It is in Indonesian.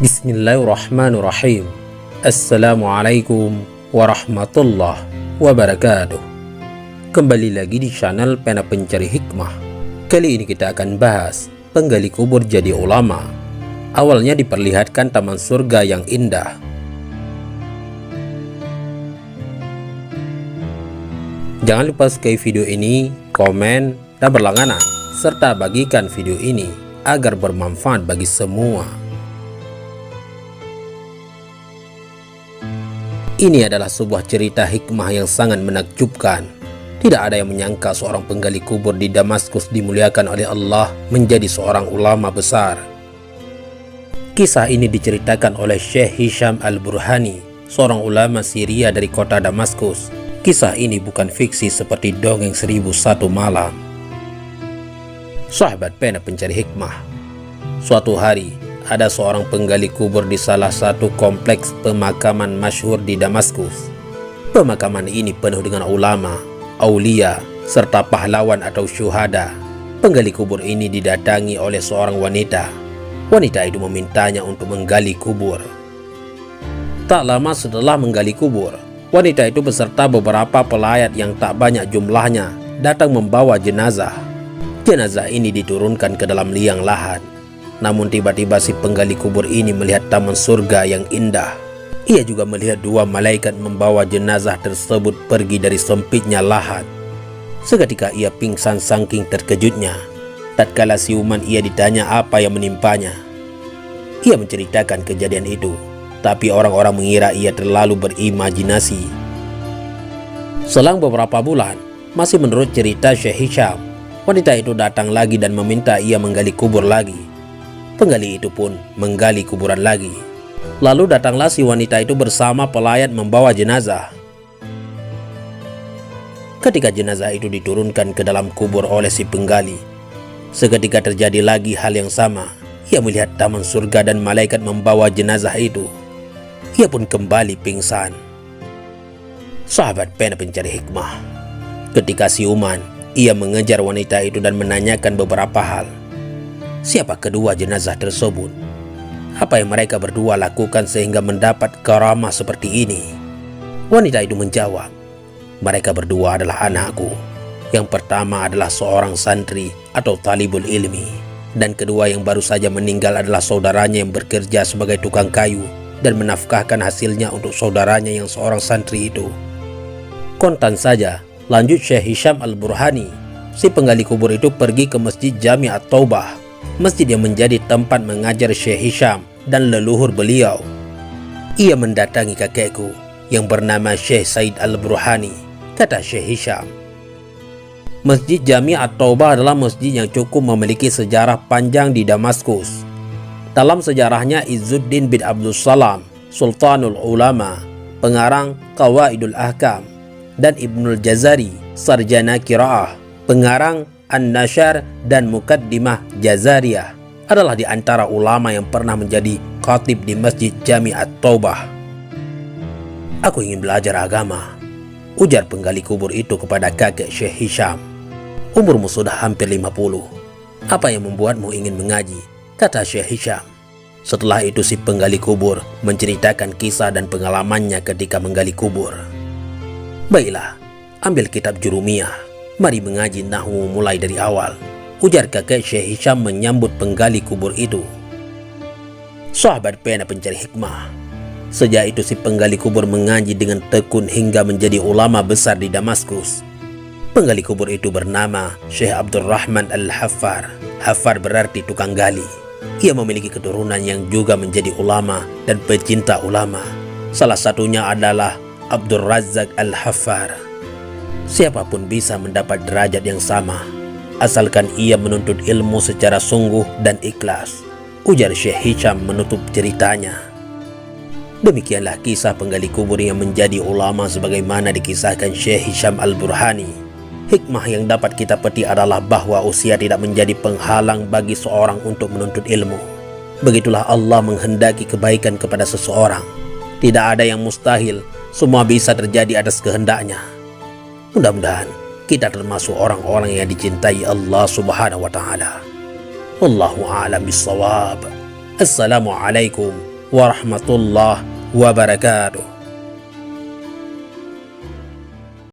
Bismillahirrahmanirrahim. Assalamualaikum warahmatullahi wabarakatuh. Kembali lagi di channel Pena Pencari Hikmah. Kali ini kita akan bahas penggali kubur jadi ulama. Awalnya diperlihatkan taman surga yang indah. Jangan lupa subscribe video ini, komen, dan berlangganan, serta bagikan video ini agar bermanfaat bagi semua. Ini adalah sebuah cerita hikmah yang sangat menakjubkan. Tidak ada yang menyangka seorang penggali kubur di Damaskus dimuliakan oleh Allah menjadi seorang ulama besar. Kisah ini diceritakan oleh Syekh Hisham Al-Burhani, seorang ulama Syria dari kota Damaskus. Kisah ini bukan fiksi seperti dongeng 1001 malam. Sahabat Pena Pencari Hikmah, suatu hari ada seorang penggali kubur di salah satu kompleks pemakaman masyhur di Damaskus. Pemakaman ini penuh dengan ulama, aulia, serta pahlawan atau syuhada. Penggali kubur ini didatangi oleh seorang wanita. Wanita itu memintanya untuk menggali kubur. Tak lama setelah menggali kubur, wanita itu beserta beberapa pelayat yang tak banyak jumlahnya datang membawa jenazah. Jenazah ini diturunkan ke dalam liang lahat. Namun tiba-tiba si penggali kubur ini melihat taman surga yang indah. Ia juga melihat dua malaikat membawa jenazah tersebut pergi dari sempitnya lahat. Seketika ia pingsan saking terkejutnya. Tatkala siuman ia ditanya apa yang menimpanya. Ia menceritakan kejadian itu, tapi orang-orang mengira ia terlalu berimajinasi. Selang beberapa bulan, masih menurut cerita Syekh Hisham, wanita itu datang lagi dan meminta ia menggali kubur lagi. Penggali itu pun menggali kuburan lagi. Lalu datanglah si wanita itu bersama pelayat membawa jenazah. Ketika jenazah itu diturunkan ke dalam kubur oleh si penggali, seketika terjadi lagi hal yang sama. Ia melihat taman surga dan malaikat membawa jenazah itu. Ia pun kembali pingsan. Sahabat Pena Pencari Hikmah, ketika siuman, ia mengejar wanita itu dan menanyakan beberapa hal. Siapa kedua jenazah tersebut? Apa yang mereka berdua lakukan sehingga mendapat karamah seperti ini? Wanita itu menjawab, mereka berdua adalah anakku. Yang pertama adalah seorang santri atau talibul ilmi, dan kedua yang baru saja meninggal adalah saudaranya yang bekerja sebagai tukang kayu dan menafkahkan hasilnya untuk saudaranya yang seorang santri itu. Kontan saja, lanjut Syekh Hisham Al-Burhani, si penggali kubur itu pergi ke Masjid Jami' At-Taubah, masjid yang menjadi tempat mengajar Syekh Hisham dan leluhur beliau. Ia mendatangi kakekku yang bernama Syekh Said Al-Burhani, kata Syekh Hisham. Masjid Jami' At-Taubah adalah masjid yang cukup memiliki sejarah panjang di Damaskus. Dalam sejarahnya, Izzuddin bin Abdul Salam, Sultanul Ulama, pengarang Qawaidul Ahkam, dan Ibnul Jazari, sarjana Qiraah, pengarang An-Nashar dan Muqaddimah Jazariyah, adalah di antara ulama yang pernah menjadi khatib di Masjid Jami' At-Taubah. Aku ingin belajar agama, ujar penggali kubur itu kepada kakek Syekh Hisham. Umurmu sudah hampir 50. Apa yang membuatmu ingin mengaji? Kata Syekh Hisham. Setelah itu si penggali kubur menceritakan kisah dan pengalamannya ketika menggali kubur. Baiklah, ambil kitab Jurumiyah. Mari mengaji nahwu mulai dari awal, ujar kakek Syekh Hisham menyambut penggali kubur itu. Sahabat Pena Pencari Hikmah, sejak itu si penggali kubur mengaji dengan tekun hingga menjadi ulama besar di Damaskus. Penggali kubur itu bernama Syekh Abdurrahman Al-Haffar. Haffar berarti tukang gali. Ia memiliki keturunan yang juga menjadi ulama dan pecinta ulama. Salah satunya adalah Abdul Razzaq Al-Haffar. Siapapun bisa mendapat derajat yang sama, asalkan ia menuntut ilmu secara sungguh dan ikhlas, ujar Syekh Hisham menutup ceritanya. Demikianlah kisah penggali kubur yang menjadi ulama sebagaimana dikisahkan Syekh Hisham Al-Burhani. Hikmah yang dapat kita petik adalah bahwa usia tidak menjadi penghalang bagi seorang untuk menuntut ilmu. Begitulah Allah menghendaki kebaikan kepada seseorang. Tidak ada yang mustahil, semua bisa terjadi atas kehendaknya. Mudah-mudahan kita termasuk orang-orang yang dicintai Allah Subhanahu wa Ta'ala. Wallahu a'lam bissawab. Assalamualaikum warahmatullahi wabarakatuh.